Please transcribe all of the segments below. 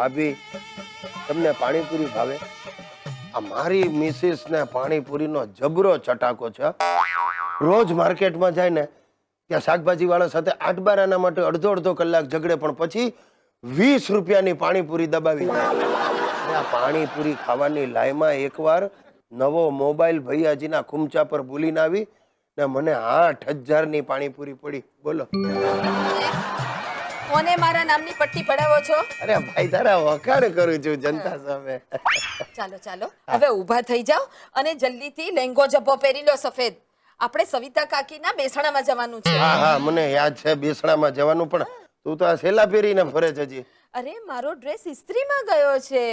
ભાભી તમને પાણીપુરી ભાવે? આ મારી મિસિસ ને પાણીપુરીનો જબરો ચટાકો છે. રોજ માર્કેટમાં જાય ને ત્યાં શાકભાજી વાળા સાથે 8-12 માટે અડધો કલાક ઝઘડે, પણ પછી 20 રૂપિયાની પાણીપુરી દબાવી દે. આ પાણીપુરી ખાવાની લાઈમાં એકવાર નવો મોબાઈલ ભૈયાજીના ખુમચા પર ભૂલીને આવી ને મને 8,000ની પાણીપુરી પડી. બોલો કોને મારા નામની પટ્ટી પડાવો છો? અરે ભાઈ તારા વખાણ કરું છું જનતા સામે. ચાલો ચાલો હવે ઊભા થઈ જાઓ અને જલ્દીથી લેંગો જબ્બો પહેરી લો સફેદ. આપણે સવિતા કાકીના બેસણામાં જવાનું છે. હા હા મને યાદ છે બેસણામાં જવાનું, પણ તું તો આ સેલા પહેરીને ફરે છે હજી. અરે મારો ડ્રેસ ઇસ્ત્રીમાં ગયો છે.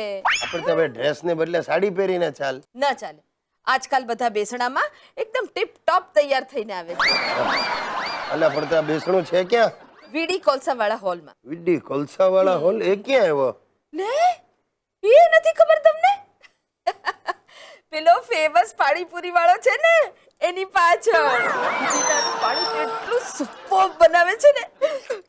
આપણે તો હવે ડ્રેસને બદલે સાડી પહેરીને ચાલ. ન ચાલે, આજકાલ બધા બેસણામાં એકદમ ટીપ ટોપ તૈયાર થઈને આવે છે. અલા પણ ત્યાં બેસણું છે ક્યાં? વીડી કોલસાવાળા હોલમાં. વિડી કોલસાવાળા હોલ એ ક્યાં આવ્યો? લે એ નથી ખબર તમને? પેલો ફેમસ પાણીપુરી વાળો છે ને એની પાછળ. પાણી એટલું સુપર બનાવે છે ને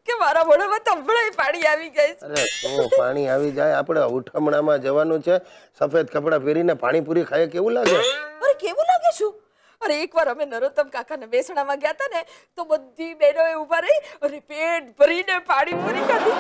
કે મારા મોઢામાં તો હમણાં પાણી આવી ગઈ છે. અરે શું પાણી આવી જાય? આપણે ઉઠમણામાં જવાનું છે, સફેદ કપડાં પહેરીને પાણીપુરી ખાય કેવું લાગે? અરે કેવું લાગે છું? અરે એકવાર અમે નરોત્તમ કાકાને બેસણામાં ગયા હતા ને તો બધી બહેનોએ ઊભા રહી અને પેટ ભરીને પાણીપુરી ખાધી.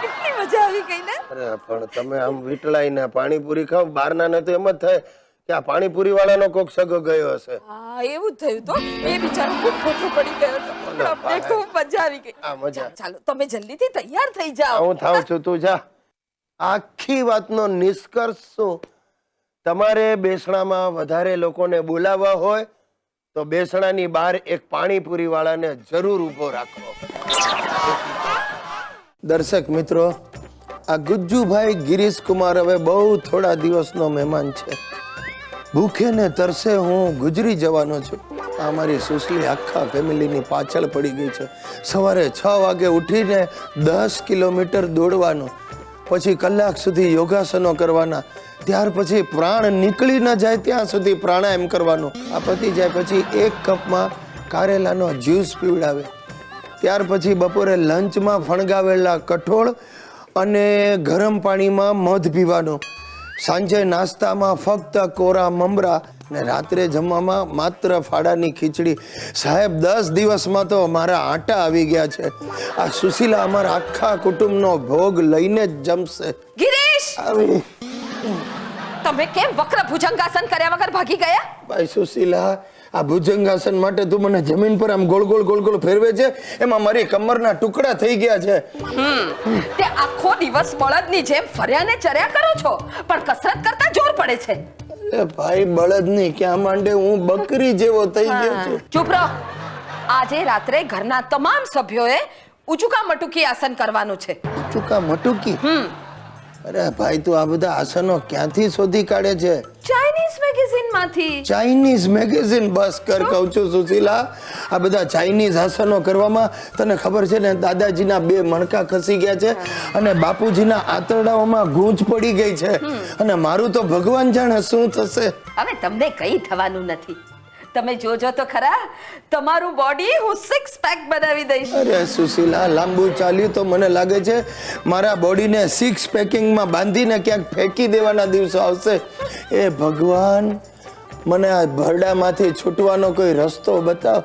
એટલી મજા આવી ગઈ ને. અરે પણ તમે આમ વીટળાઈને પાણીપુરી ખાવ, બહારના ને તો એમ જ થાય કે આ પાણીપુરી વાળાનો કોક સગો ગયો હશે. હા એવું જ થયું તો. એ બિચારો ખૂબ ખોટો પડી ગયો હતો. પણ અમને ખૂબ મજા આવી ગઈ. આ મજા. ચાલો તમે જલ્દીથી તૈયાર થઈ જાઓ. હું થાઉં છું, તું જા. આખી વાતનો નિષ્કર્ષ શું? તમારે બેસણામાં વધારે લોકોને બોલાવવા હોય તો બેસણાની બહાર એક પાણીપુરી વાળાને જરૂર ઊભો રાખો. દર્શક મિત્રો, આ ગુજ્જુભાઈ ગિરીશ કુમાર હવે બહુ થોડા દિવસનો મહેમાન છે. ભૂખે ને તરસે હું ગુજરી જવાનો છું. આ મારી સુસલી આખા ફેમિલીની પાછળ પડી ગઈ છે. સવારે 6 વાગે ઉઠીને 10 કિલોમીટર દોડવાનું, પછી કલાક સુધી યોગાસનો કરવાના, ત્યાર પછી પ્રાણ નીકળી ન જાય ત્યાં સુધી પ્રાણાયામ કરવાનું. આ પતી જાય પછી 1 કપમાં કારેલાનો જ્યુસ પીવડાવે. ત્યાર પછી બપોરે લંચમાં ફણગાવેલા કઠોળ અને ગરમ પાણીમાં મધ પીવાનું. સાંજે નાસ્તામાં ફક્ત કોરા મમરા ને રાત્રે જમવામાં માત્ર ફાડાની ખીચડી. સાહેબ 10 દિવસમાં તો મારા આટા આવી ગયા છે. આ સુશીલા અમારા આખા કુટુંબનો ભોગ લઈને જ જમશે. ગિરીશ, આવી તમે કેમ વક્ર ભુજંગાસન કર્યા વગર ભાગી ગયા? ભાઈ સુશીલા, આ ભુજંગાસન માટે તું મને જમીન પર આમ ગોળ ગોળ ફેરવે છે, એમાં મારી કમરના ટુકડા થઈ ગયા છે. તે આખો દિવસ બળદની જેમ ફર્યા ને ચર્યા કરો છો, પણ કસરત કરતા જોર પડે છે. અરે ભાઈ બળદની ક્યાં માંડે, હું બકરી જેવો થઈ ગયો છું. ચૂપ રહો. આજે રાત્રે ઘરના તમામ સભ્યોએ ઉચુકા મટુકી આસન કરવાનું છે. ચુકા મટુકી? અરે ભાઈ તું આ બધા આસનો ક્યાંથી શોધી કાઢે છે? ચાઇનીઝ મેગેઝિન માંથી. Chinese magazine? બસ કર કહું છું સુશીલા, આ બધા ચાઇનીઝ આસનો કરવામાં તને ખબર છે ને દાદાજીના 2 મણકા ખસી ગયા છે અને બાપુજીના આંતરડાઓમાં ગૂંચ પડી ગઈ છે, અને મારું તો ભગવાન જાણે શું થશે. હવે તમને કઈ થવાનું નથી. તમે જોજો તો ખરા, તમારું બોડી હું 6 પેક બનાવી દઈશ. અરે સુશીલા, લાંબુ ચાલ્યું તો મને લાગે છે મારા બોડીને 6 પેકિંગમાં બાંધીને ક્યાંક ફેંકી દેવાના દિવસો આવશે. એ ભગવાન, મને આ ભરડામાંથી છૂટવાનો કોઈ રસ્તો બતાવ.